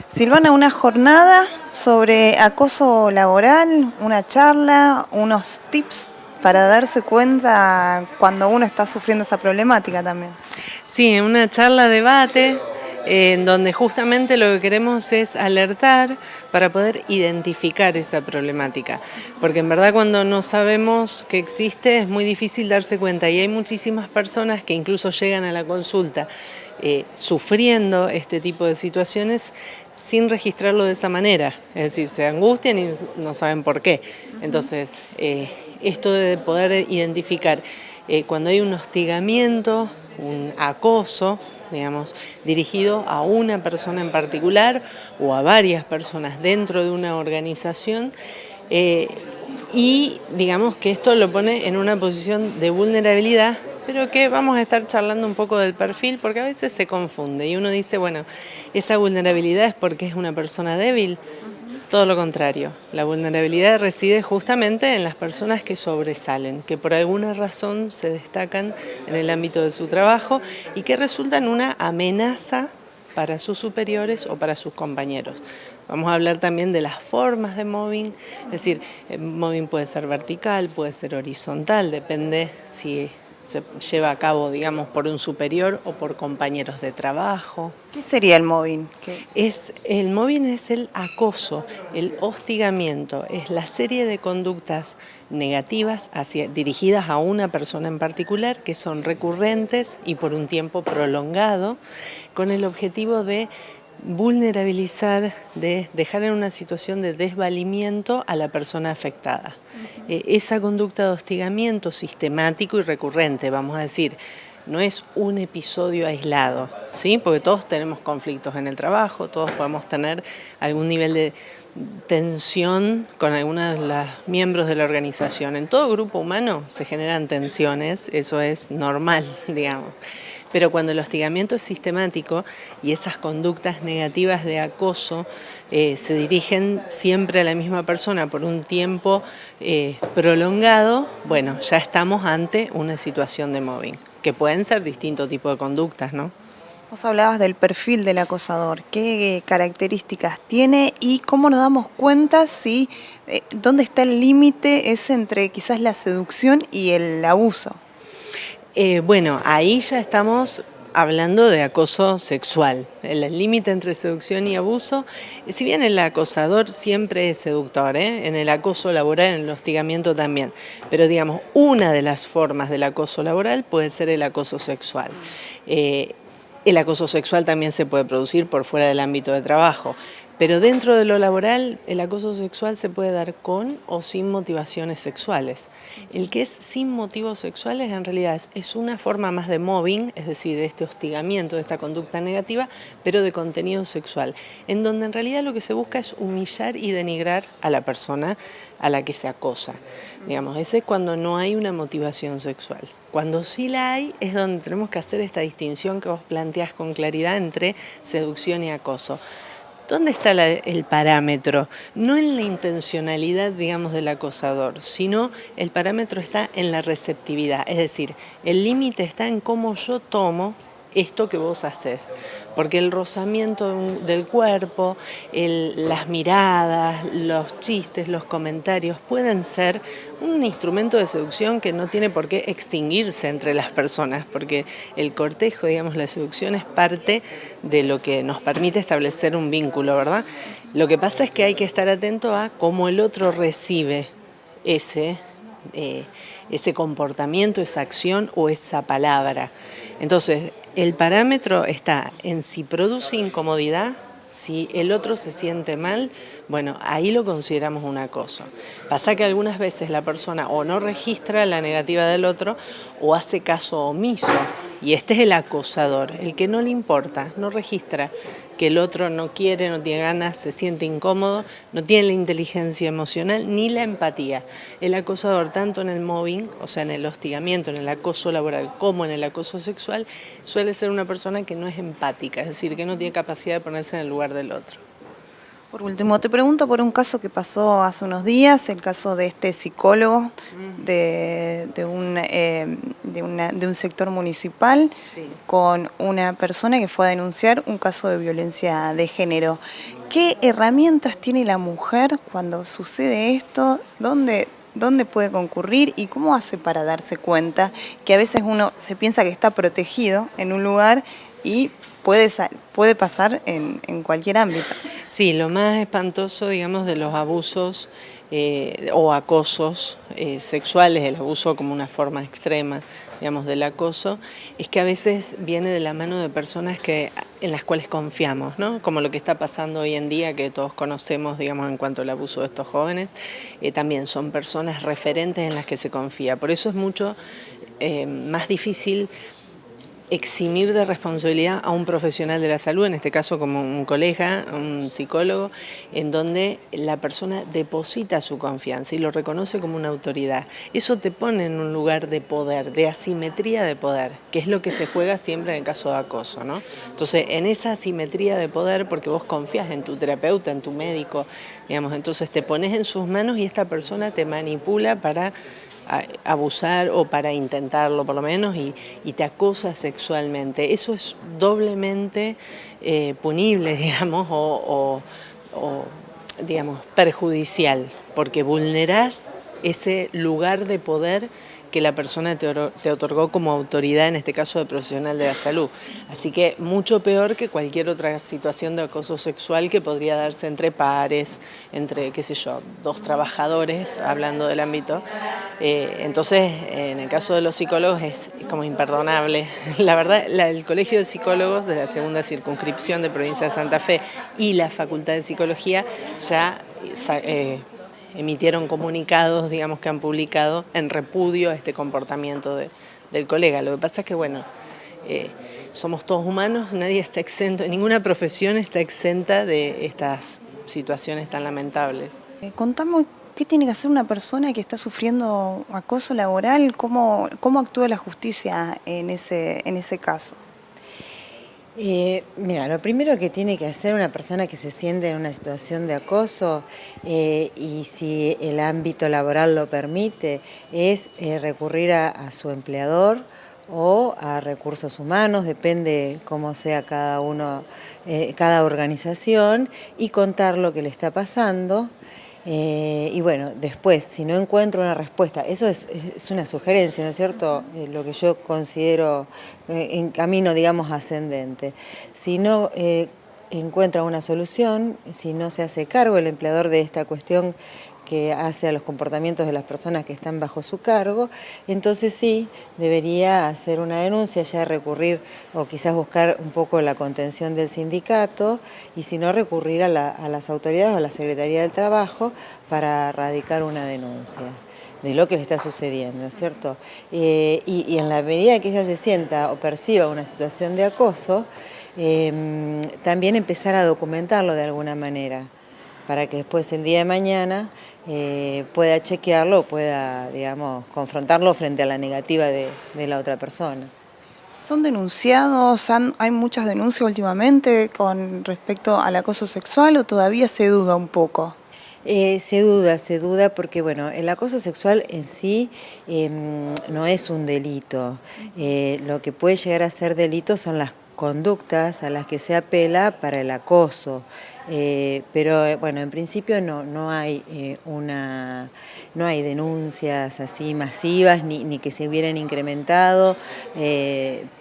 Silvana, una jornada sobre acoso laboral, una charla, unos tips para darse cuenta cuando uno está sufriendo esa problemática también. Sí, una charla debate en donde justamente lo que queremos es alertar para poder identificar esa problemática, porque en verdad cuando no sabemos que existe es muy difícil darse cuenta y hay muchísimas personas que incluso llegan a la consulta sufriendo este tipo de situaciones sin registrarlo de esa manera, es decir, se angustian y no saben por qué. Entonces, esto de poder identificar cuando hay un hostigamiento, un acoso, digamos, dirigido a una persona en particular o a varias personas dentro de una organización, y digamos que esto lo pone en una posición de vulnerabilidad, pero que vamos a estar charlando un poco del perfil porque a veces se confunde y uno dice, bueno, esa vulnerabilidad es porque es una persona débil. Todo lo contrario, la vulnerabilidad reside justamente en las personas que sobresalen, que por alguna razón se destacan en el ámbito de su trabajo y que resultan una amenaza para sus superiores o para sus compañeros. Vamos a hablar también de las formas de mobbing, es decir, el mobbing puede ser vertical, puede ser horizontal, depende si se lleva a cabo, digamos, por un superior o por compañeros de trabajo. ¿Qué sería el mobbing? El mobbing es el acoso, el hostigamiento, es la serie de conductas negativas dirigidas a una persona en particular que son recurrentes y por un tiempo prolongado, con el objetivo de vulnerabilizar, de dejar en una situación de desvalimiento a la persona afectada. Esa conducta de hostigamiento sistemático y recurrente, vamos a decir, no es un episodio aislado, ¿sí? Porque todos tenemos conflictos en el trabajo, todos podemos tener algún nivel de tensión con algunos de los miembros de la organización. En todo grupo humano se generan tensiones, eso es normal, digamos. Pero cuando el hostigamiento es sistemático y esas conductas negativas de acoso se dirigen siempre a la misma persona por un tiempo prolongado, bueno, ya estamos ante una situación de mobbing, que pueden ser distintos tipos de conductas, ¿no? Vos hablabas del perfil del acosador, qué características tiene y cómo nos damos cuenta si dónde está el límite ese entre quizás la seducción y el abuso. Bueno, ahí ya estamos hablando de acoso sexual. El límite entre seducción y abuso, si bien el acosador siempre es seductor, en el acoso laboral, en el hostigamiento también, pero digamos, una de las formas del acoso laboral puede ser el acoso sexual. El acoso sexual también se puede producir por fuera del ámbito de trabajo. Pero dentro de lo laboral, el acoso sexual se puede dar con o sin motivaciones sexuales. El que es sin motivos sexuales en realidad es una forma más de mobbing, es decir, de este hostigamiento, de esta conducta negativa, pero de contenido sexual, en donde en realidad lo que se busca es humillar y denigrar a la persona a la que se acosa. Digamos, ese es cuando no hay una motivación sexual. Cuando sí la hay es donde tenemos que hacer esta distinción que vos planteás con claridad entre seducción y acoso. ¿Dónde está el parámetro? No en la intencionalidad, digamos, del acosador, sino el parámetro está en la receptividad. Es decir, el límite está en cómo yo tomo esto que vos haces. Porque el rozamiento del cuerpo, las miradas, los chistes, los comentarios pueden ser un instrumento de seducción que no tiene por qué extinguirse entre las personas, porque el cortejo, digamos, la seducción es parte de lo que nos permite establecer un vínculo, ¿verdad? Lo que pasa es que hay que estar atento a cómo el otro recibe ese comportamiento, esa acción o esa palabra. Entonces, el parámetro está en si produce incomodidad, si el otro se siente mal, bueno, ahí lo consideramos un acoso. Pasa que algunas veces la persona o no registra la negativa del otro o hace caso omiso. Y este es el acosador, el que no le importa, no registra que el otro no quiere, no tiene ganas, se siente incómodo, no tiene la inteligencia emocional ni la empatía. El acosador, tanto en el mobbing, o sea, en el hostigamiento, en el acoso laboral, como en el acoso sexual, suele ser una persona que no es empática, es decir, que no tiene capacidad de ponerse en el lugar del otro. Por último, te pregunto por un caso que pasó hace unos días, el caso de este psicólogo de un sector municipal Sí. con una persona que fue a denunciar un caso de violencia de género. ¿Qué herramientas tiene la mujer cuando sucede esto? ¿Dónde puede concurrir y cómo hace para darse cuenta que a veces uno se piensa que está protegido en un lugar y puede pasar en cualquier ámbito? Sí, lo más espantoso, digamos, de los abusos o acosos sexuales, el abuso como una forma extrema, digamos, del acoso, es que a veces viene de la mano de personas en las cuales confiamos, ¿no? Como lo que está pasando hoy en día, que todos conocemos, digamos, en cuanto al abuso de estos jóvenes, también son personas referentes en las que se confía. Por eso es mucho más difícil eximir de responsabilidad a un profesional de la salud, en este caso como un colega, un psicólogo, en donde la persona deposita su confianza y lo reconoce como una autoridad. Eso te pone en un lugar de poder, de asimetría de poder, que es lo que se juega siempre en el caso de acoso, ¿no? Entonces, en esa asimetría de poder, porque vos confías en tu terapeuta, en tu médico, digamos, entonces te pones en sus manos y esta persona te manipula para abusar o para intentarlo por lo menos y te acosa sexualmente. Eso es doblemente punible, digamos, digamos, perjudicial, porque vulnerás ese lugar de poder que la persona te otorgó como autoridad, en este caso de profesional de la salud. Así que mucho peor que cualquier otra situación de acoso sexual que podría darse entre pares, entre, qué sé yo, dos trabajadores, hablando del ámbito. Entonces, en el caso de los psicólogos es como imperdonable. La verdad, el Colegio de Psicólogos de la segunda circunscripción de Provincia de Santa Fe y la Facultad de Psicología ya emitieron comunicados, digamos, que han publicado en repudio a este comportamiento del colega. Lo que pasa es que, bueno, somos todos humanos, nadie está exento, ninguna profesión está exenta de estas situaciones tan lamentables. Contame qué tiene que hacer una persona que está sufriendo acoso laboral, cómo actúa la justicia en ese caso. Mira, lo primero que tiene que hacer una persona que se siente en una situación de acoso, y si el ámbito laboral lo permite, es recurrir a su empleador o a recursos humanos, depende cómo sea cada uno, cada organización, y contar lo que le está pasando. Y bueno, después, si no encuentro una respuesta, eso es una sugerencia, ¿no es cierto? Lo que yo considero en camino, digamos, ascendente. Si no encuentra una solución, si no se hace cargo el empleador de esta cuestión que hace a los comportamientos de las personas que están bajo su cargo, entonces sí, debería hacer una denuncia, ya recurrir o quizás buscar un poco la contención del sindicato y si no recurrir a las autoridades o a la Secretaría del Trabajo para radicar una denuncia de lo que le está sucediendo, ¿no es cierto? Y en la medida que ella se sienta o perciba una situación de acoso, también empezar a documentarlo de alguna manera, para que después el día de mañana pueda chequearlo o pueda, digamos, confrontarlo frente a la negativa de la otra persona. ¿Son denunciados? ¿Hay muchas denuncias últimamente con respecto al acoso sexual o todavía se duda un poco? Se duda porque, bueno, el acoso sexual en sí no es un delito. Lo que puede llegar a ser delito son las conductas a las que se apela para el acoso. Pero bueno, en principio no hay denuncias así masivas ni que se hubieran incrementado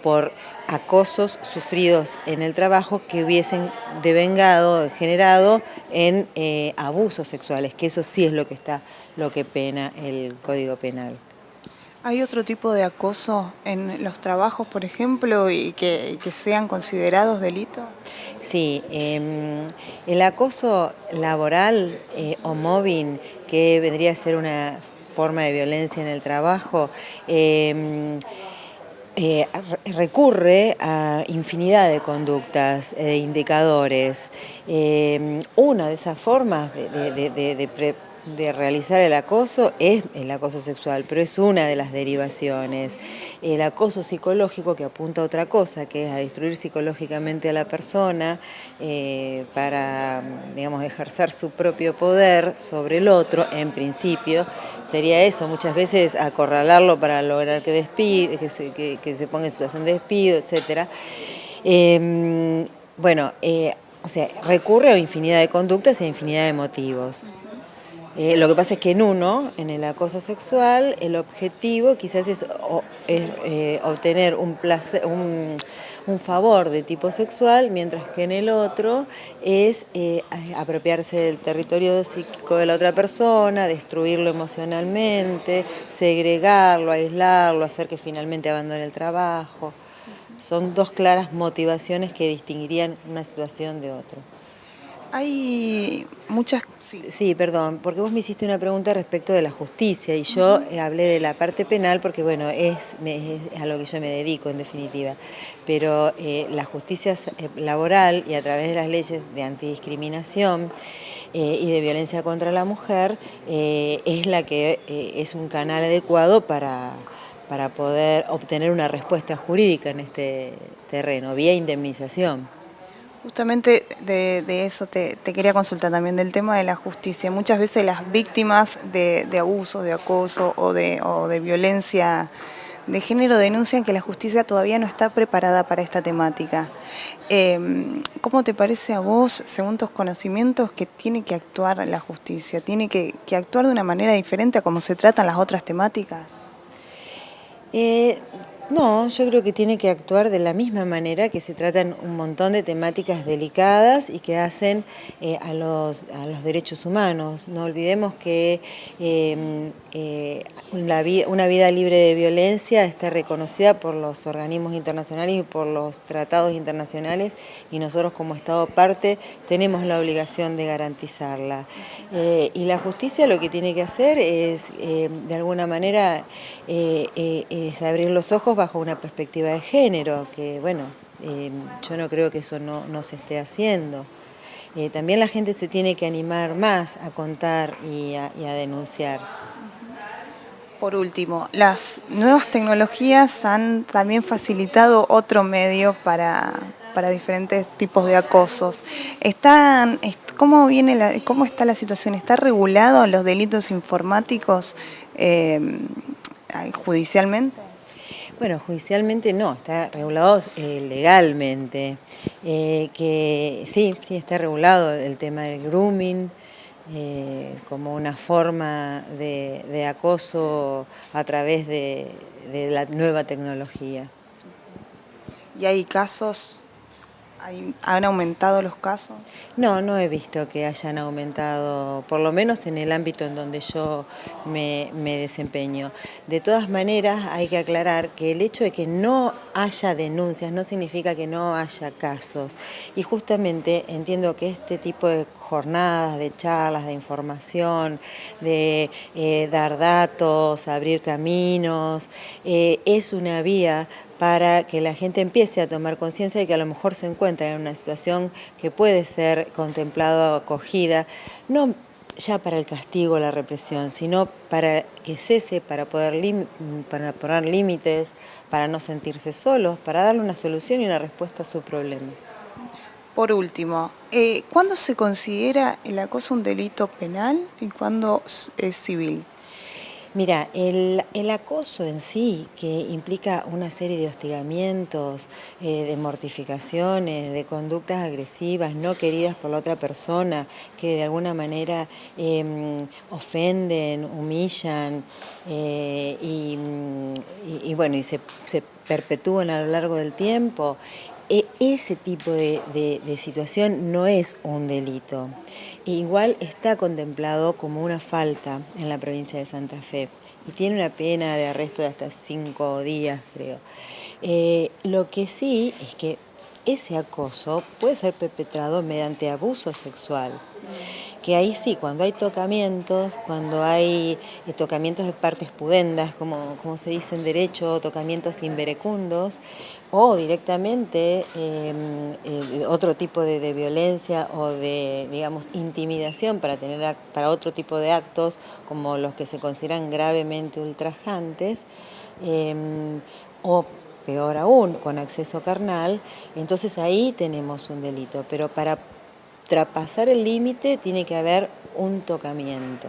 por acosos sufridos en el trabajo que hubiesen generado en abusos sexuales, que eso sí es lo que pena el Código Penal. ¿Hay otro tipo de acoso en los trabajos, por ejemplo, y que sean considerados delitos? Sí, el acoso laboral o mobbing, que vendría a ser una forma de violencia en el trabajo, recurre a infinidad de conductas, indicadores. Una de esas formas de de realizar el acoso es el acoso sexual, pero es una de las derivaciones. El acoso psicológico, que apunta a otra cosa, que es a destruir psicológicamente a la persona para, digamos, ejercer su propio poder sobre el otro, en principio, sería eso, muchas veces acorralarlo para lograr que se ponga en situación de despido, etc. Bueno, o sea, recurre a infinidad de conductas e infinidad de motivos. Lo que pasa es que en el acoso sexual, el objetivo quizás es obtener un favor de tipo sexual, mientras que en el otro es apropiarse del territorio psíquico de la otra persona, destruirlo emocionalmente, segregarlo, aislarlo, hacer que finalmente abandone el trabajo. Son dos claras motivaciones que distinguirían una situación de otra. Hay muchas... Sí, perdón, porque vos me hiciste una pregunta respecto de la justicia y yo hablé de la parte penal porque, bueno, es a lo que yo me dedico en definitiva. Pero la justicia laboral y a través de las leyes de antidiscriminación y de violencia contra la mujer es la que es un canal adecuado para poder obtener una respuesta jurídica en este terreno, vía indemnización. Justamente de eso te quería consultar también, del tema de la justicia. Muchas veces las víctimas de abusos, de acoso o de violencia de género denuncian que la justicia todavía no está preparada para esta temática. ¿Cómo te parece a vos, según tus conocimientos, que tiene que actuar la justicia? ¿Tiene que actuar de una manera diferente a cómo se tratan las otras temáticas? No, yo creo que tiene que actuar de la misma manera que se tratan un montón de temáticas delicadas y que hacen a los derechos humanos. No olvidemos que una vida libre de violencia está reconocida por los organismos internacionales y por los tratados internacionales y nosotros como Estado parte tenemos la obligación de garantizarla. Y la justicia lo que tiene que hacer es, de alguna manera, es abrir los ojos bajo una perspectiva de género, que bueno, yo no creo que eso no se esté haciendo. También la gente se tiene que animar más a contar y a denunciar. Por último, las nuevas tecnologías han también facilitado otro medio para diferentes tipos de acosos. ¿Cómo está la situación? ¿Está regulado los delitos informáticos judicialmente? Bueno, judicialmente no, está regulado legalmente, que sí está regulado el tema del grooming como una forma de acoso a través de la nueva tecnología. ¿Y hay casos? ¿Han aumentado los casos? No he visto que hayan aumentado, por lo menos en el ámbito en donde yo me desempeño. De todas maneras, hay que aclarar que el hecho de que no haya denuncias no significa que no haya casos. Y justamente entiendo que este tipo de jornadas, de charlas, de información, de dar datos, abrir caminos, es una vía para que la gente empiece a tomar conciencia de que a lo mejor se encuentra en una situación que puede ser contemplada o acogida, no ya para el castigo o la represión, sino para que cese, para poner límites, para no sentirse solos, para darle una solución y una respuesta a su problema. Por último, ¿cuándo se considera el acoso un delito penal y cuándo es civil? Mira, el acoso en sí, que implica una serie de hostigamientos, de mortificaciones, de conductas agresivas no queridas por la otra persona, que de alguna manera ofenden, humillan y se perpetúan a lo largo del tiempo. Ese tipo de situación no es un delito. Igual está contemplado como una falta en la provincia de Santa Fe y tiene una pena de arresto de hasta 5 días, creo. Lo que sí es que ese acoso puede ser perpetrado mediante abuso sexual, que ahí sí, cuando hay tocamientos, cuando hay tocamientos de partes pudendas, como se dice en derecho, tocamientos inverecundos, o directamente otro tipo de violencia o de, digamos, intimidación para otro tipo de actos, como los que se consideran gravemente ultrajantes, o peor aún, con acceso carnal, entonces ahí tenemos un delito, pero para traspasar el límite tiene que haber un tocamiento.